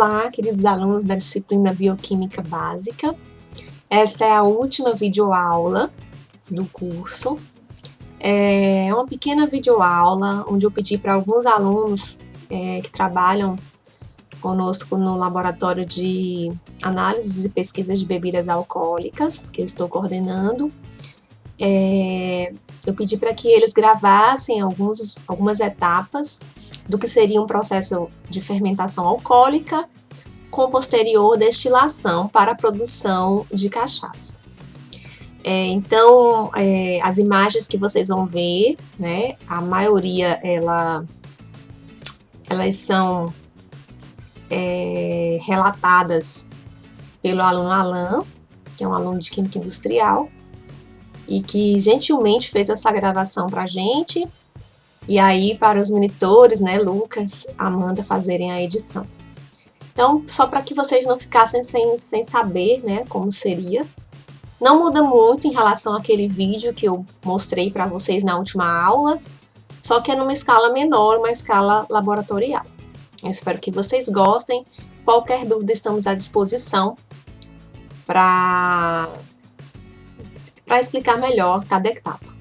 Olá, queridos alunos da disciplina Bioquímica Básica. Esta é a última videoaula do curso. É uma pequena videoaula onde eu pedi para alguns alunos que trabalham conosco no laboratório de análises e pesquisas de bebidas alcoólicas, que eu estou coordenando. Eu pedi para que eles gravassem algumas etapas do que seria um processo de fermentação alcoólica com posterior destilação para a produção de cachaça. Então, as imagens que vocês vão ver, né, a maioria elas são relatadas pelo aluno Alan, que é um aluno de Química Industrial, e que gentilmente fez essa gravação para a gente, e aí para os monitores, né, Lucas, Amanda, fazerem a edição. Então, só para que vocês não ficassem sem saber, né, como seria. Não muda muito em relação àquele vídeo que eu mostrei para vocês na última aula, só que é numa escala menor, uma escala laboratorial. Eu espero que vocês gostem. Qualquer dúvida, estamos à disposição para explicar melhor cada etapa.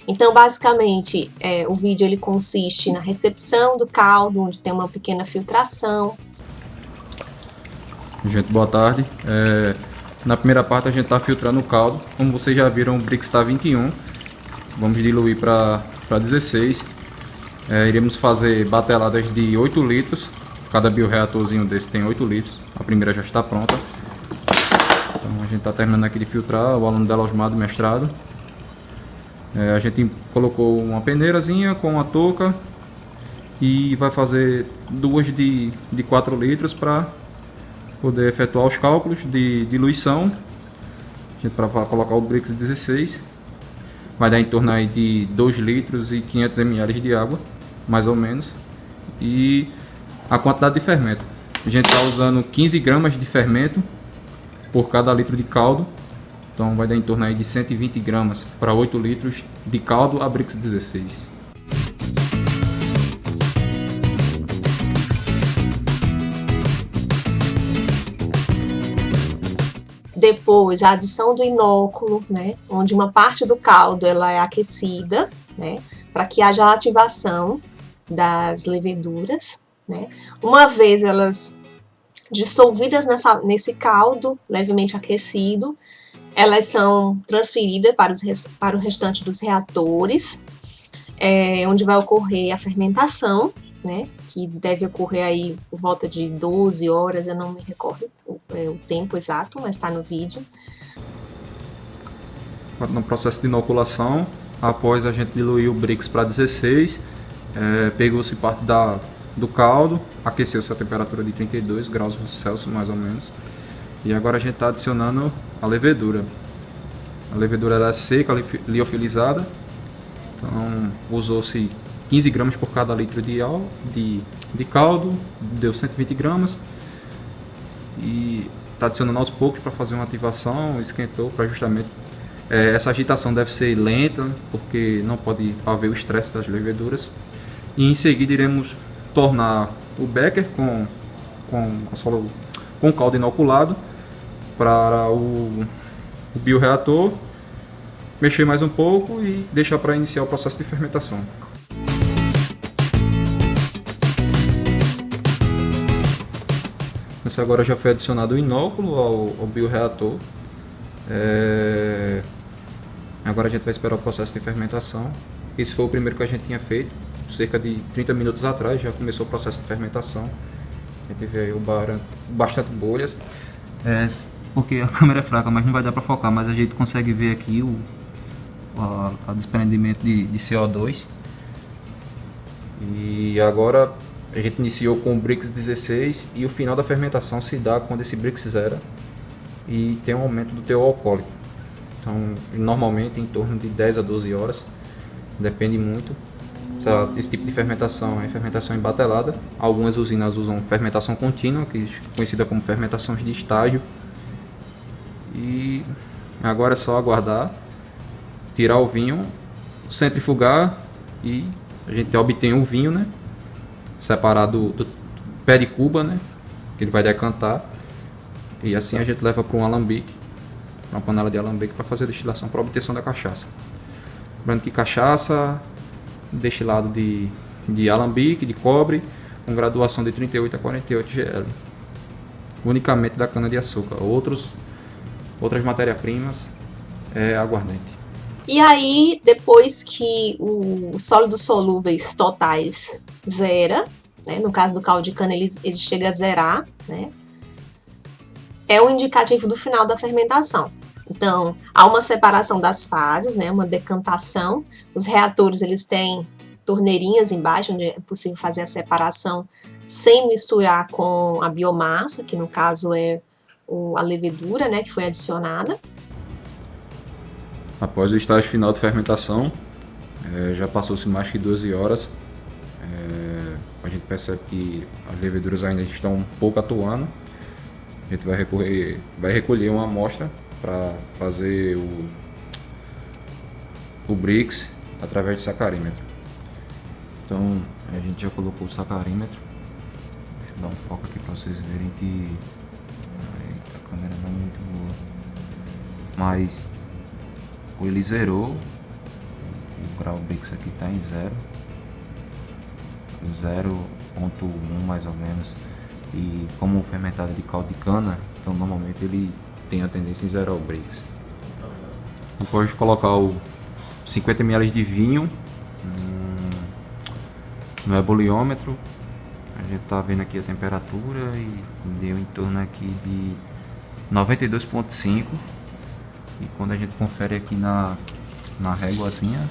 Então, basicamente, o vídeo ele consiste na recepção do caldo, onde tem uma pequena filtração. Gente, boa tarde. Na primeira parte a gente está filtrando o caldo. Como vocês já viram, o Brix está 21. Vamos diluir para 16. Iremos fazer bateladas de 8 litros. Cada bioreatorzinho desse tem 8 litros. A primeira já está pronta. Então a gente está terminando aqui de filtrar. O aluno dela Osmar do mestrado. A gente colocou uma peneirazinha com uma touca. E vai fazer duas de 4 litros para poder efetuar os cálculos de diluição. A gente vai colocar o Brix 16. Vai dar em torno aí de 2 litros e 500 ml de água, mais ou menos. E a quantidade de fermento. A gente está usando 15 gramas de fermento por cada litro de caldo. Então vai dar em torno aí de 120 gramas para 8 litros de caldo a Brix 16. Depois, a adição do inóculo, né, onde uma parte do caldo ela é aquecida, né, para que haja a ativação das leveduras, né. Uma vez elas dissolvidas nesse caldo levemente aquecido, elas são transferidas para o restante dos reatores, onde vai ocorrer a fermentação, né, que deve ocorrer aí por volta de 12 horas, eu não me recordo o tempo exato, mas está no vídeo. No processo de inoculação, após a gente diluir o Brix para 16, pegou-se parte do caldo, aqueceu-se a temperatura de 32 graus Celsius mais ou menos, e agora a gente está adicionando a levedura. A levedura é seca, liofilizada, então usou-se 15 gramas por cada litro de caldo, deu 120 gramas. E está adicionando aos poucos para fazer uma ativação, esquentou para justamente... essa agitação deve ser lenta, porque não pode haver o estresse das leveduras. E em seguida iremos tornar o becker com o caldo inoculado para o bioreator, mexer mais um pouco e deixar para iniciar o processo de fermentação. Agora já foi adicionado o inóculo ao bioreator. Agora a gente vai esperar o processo de fermentação. Esse foi o primeiro que a gente tinha feito, cerca de 30 minutos atrás já começou o processo de fermentação. A gente vê aí bastante bolhas, porque a câmera é fraca, mas não vai dar para focar, mas a gente consegue ver aqui o desprendimento de CO2. E agora a gente iniciou com o Brix 16 e o final da fermentação se dá quando esse Brix zera e tem um aumento do teor alcoólico. Então, normalmente em torno de 10 a 12 horas, depende muito. Esse tipo de fermentação é fermentação embatelada. Algumas usinas usam fermentação contínua, que é conhecida como fermentações de estágio. E agora é só aguardar, tirar o vinho, centrifugar e a gente obtém o vinho, né? Separado do pé de cuba, né? ele vai decantar. E assim a gente leva para um alambique, uma panela de alambique, para fazer a destilação para obtenção da cachaça. Lembrando que cachaça, destilado de alambique, de cobre, com graduação de 38 a 48 GL. Unicamente da cana de açúcar. Outras matérias-primas é aguardente. E aí, depois que os sólidos solúveis totais zera, né, no caso do caldo de cana ele chega a zerar, né, é o indicativo do final da fermentação. Então, há uma separação das fases, né, uma decantação. Os reatores eles têm torneirinhas embaixo, onde é possível fazer a separação sem misturar com a biomassa, que no caso é a levedura, né, que foi adicionada. Após o estágio final de fermentação, já passou-se mais que 12 horas. A gente percebe que as leveduras ainda estão um pouco atuando. A gente vai recolher uma amostra para fazer o Brix através de sacarímetro. Então a gente já colocou o sacarímetro. Deixa eu dar um foco aqui para vocês verem que a câmera não é muito boa, mas ele zerou. O grau Brix aqui está em 0,1 mais ou menos. E como o fermentado é de caldo de cana, então normalmente ele tem a tendência em zerar o Brix. Depois de colocar o 50 ml de vinho no ebuliômetro, a gente tá vendo aqui a temperatura e deu em torno aqui de 92,5. E quando a gente confere aqui na réguazinha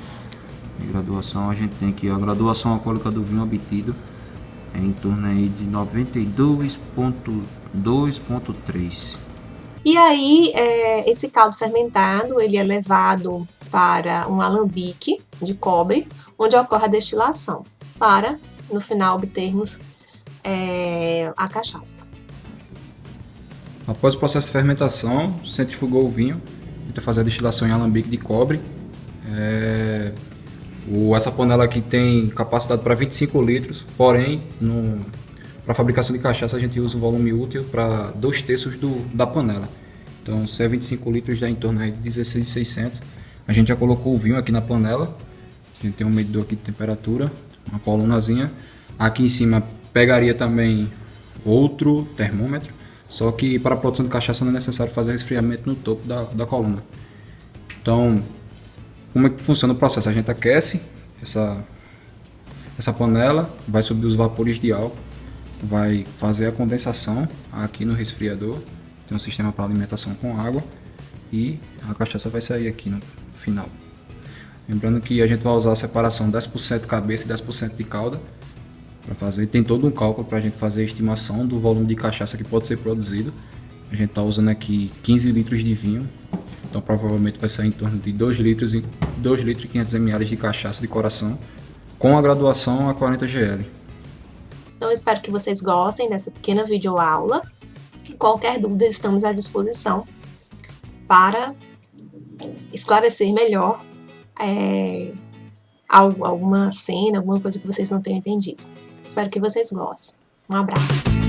de graduação, a gente tem aqui a graduação alcoólica do vinho obtido em torno aí de 92,2,3. E aí, esse caldo fermentado, ele é levado para um alambique de cobre, onde ocorre a destilação, para, no final, obtermos a cachaça. Após o processo de fermentação, centrifugou o vinho, tenta fazer a destilação em alambique de cobre. Essa panela aqui tem capacidade para 25 litros, porém, para a fabricação de cachaça a gente usa o volume útil para 2/3 da panela. Então, se é 25 litros, dá em torno de 16.600. A gente já colocou o vinho aqui na panela. A gente tem um medidor aqui de temperatura, uma colunazinha. Aqui em cima pegaria também outro termômetro, só que para a produção de cachaça não é necessário fazer resfriamento no topo da coluna. Então, como é que funciona o processo? A gente aquece essa panela, vai subir os vapores de álcool, vai fazer a condensação aqui no resfriador, tem um sistema para alimentação com água e a cachaça vai sair aqui no final. Lembrando que a gente vai usar a separação 10% cabeça e 10% de cauda para fazer. Tem todo um cálculo para a gente fazer a estimação do volume de cachaça que pode ser produzido. A gente está usando aqui 15 litros de vinho, então provavelmente vai sair em torno de 2 litros e 500 ml de cachaça de coração, com a graduação a 40 GL. Então eu espero que vocês gostem dessa pequena videoaula. Qualquer dúvida estamos à disposição para esclarecer melhor alguma cena, alguma coisa que vocês não tenham entendido. Espero que vocês gostem. Um abraço.